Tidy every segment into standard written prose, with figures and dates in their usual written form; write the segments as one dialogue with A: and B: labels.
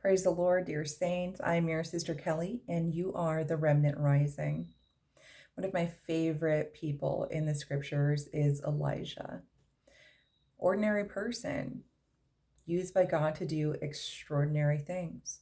A: Praise the Lord, dear saints. I'm your Sister Kelly, and you are the Remnant Rising. One of my favorite people in the scriptures is Elijah. Ordinary person, used by God to do extraordinary things.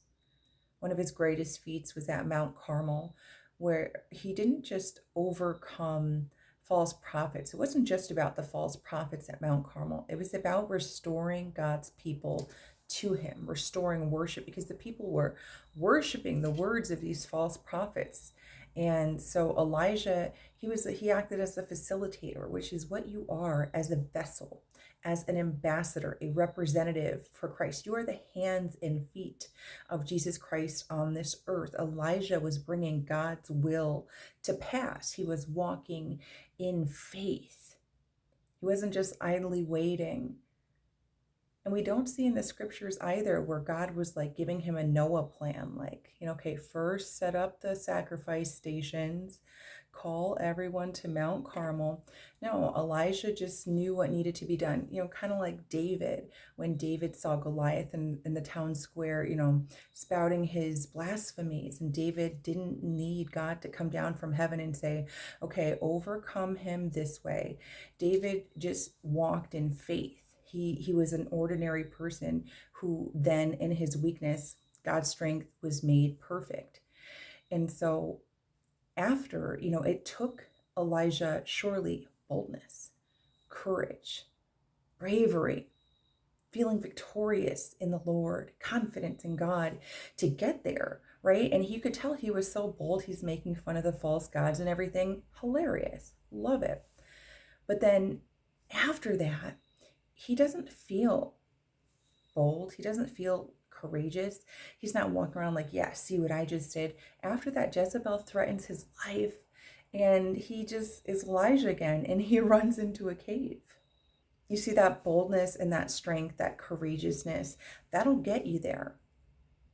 A: One of his greatest feats was at Mount Carmel, where he didn't just overcome false prophets. It wasn't just about the false prophets at Mount Carmel. It was about restoring God's people to him, restoring worship, because the people were worshiping the words of these false prophets. And so Elijah, he acted as a facilitator, which is what you are as a vessel, as an ambassador, a representative for Christ. You are the hands and feet of Jesus Christ on this earth. Elijah was bringing God's will to pass. He was walking in faith. He wasn't just idly waiting. And we don't see in the scriptures either where God was like giving him a Noah plan, like, okay, first set up the sacrifice stations, call everyone to Mount Carmel. No, Elijah just knew what needed to be done, kind of like David, when David saw Goliath in the town square, spouting his blasphemies. And David didn't need God to come down from heaven and say, okay, overcome him this way. David just walked in faith. He was an ordinary person who then in his weakness, God's strength was made perfect. And so after, it took Elijah surely boldness, courage, bravery, feeling victorious in the Lord, confidence in God to get there, right? And you could tell he was so bold. He's making fun of the false gods and everything. Hilarious. Love it. But then after that, he doesn't feel bold. He doesn't feel courageous. He's not walking around like, yeah, see what I just did. After that, Jezebel threatens his life, and he just is Elijah again, and he runs into a cave. You see that boldness and that strength, that courageousness, that'll get you there.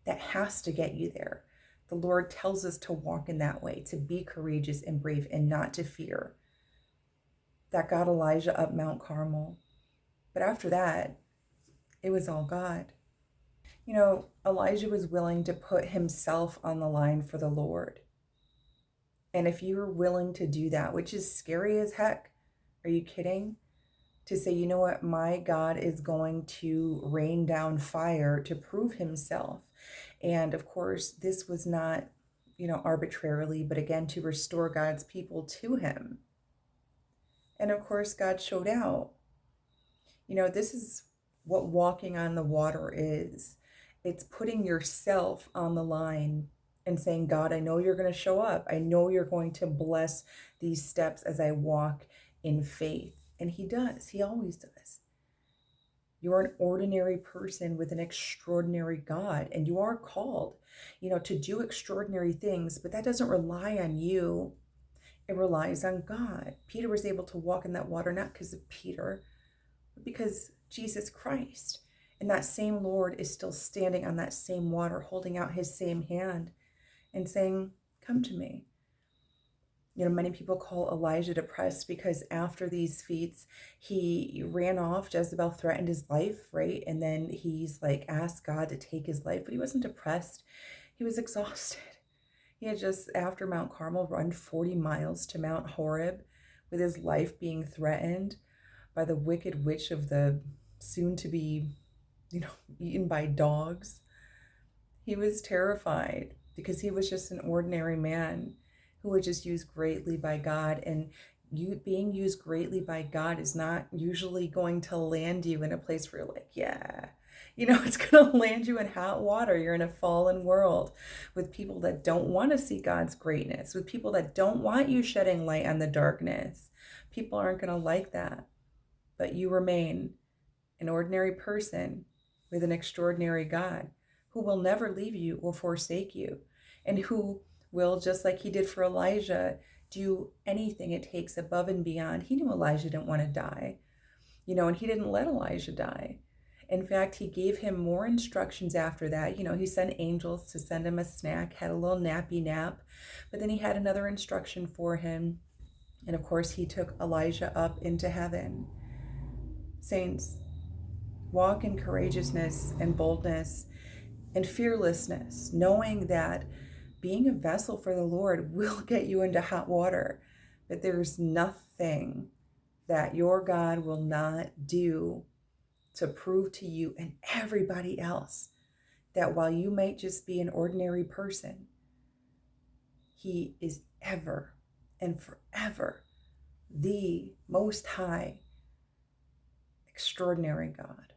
A: That has to get you there. The Lord tells us to walk in that way, to be courageous and brave and not to fear. That got Elijah up Mount Carmel. But after that, it was all God. Elijah was willing to put himself on the line for the Lord. And if you're willing to do that, which is scary as heck, are you kidding? To say, you know what, my God is going to rain down fire to prove himself. And of course, this was not, arbitrarily, but again, to restore God's people to him. And of course, God showed out. This is what walking on the water is. It's putting yourself on the line and saying, God, I know you're going to show up. I know you're going to bless these steps as I walk in faith. And he does. He always does. You're an ordinary person with an extraordinary God, and you are called, to do extraordinary things, but that doesn't rely on you. It relies on God. Peter was able to walk in that water, not because of Peter, because Jesus Christ and that same Lord is still standing on that same water, holding out his same hand and saying, come to me. Many people call Elijah depressed because after these feats, he ran off. Jezebel threatened his life, right? And then he's like asked God to take his life, but he wasn't depressed. He was exhausted. He had just, after Mount Carmel, run 40 miles to Mount Horeb with his life being threatened by the wicked witch of the soon to be, eaten by dogs. He was terrified because he was just an ordinary man who was just used greatly by God. And being used greatly by God is not usually going to land you in a place where you're like, yeah, it's going to land you in hot water. You're in a fallen world with people that don't want to see God's greatness, with people that don't want you shedding light on the darkness. People aren't going to like that. But you remain an ordinary person with an extraordinary God who will never leave you or forsake you, and who will, just like he did for Elijah, do anything it takes above and beyond. He knew Elijah didn't want to die, and he didn't let Elijah die. In fact, he gave him more instructions after that. He sent angels to send him a snack, had a little nappy nap, but then he had another instruction for him. And of course, he took Elijah up into heaven. Saints, walk in courageousness and boldness and fearlessness, knowing that being a vessel for the Lord will get you into hot water, but there's nothing that your God will not do to prove to you and everybody else that while you might just be an ordinary person, He is ever and forever the most high, extraordinary God.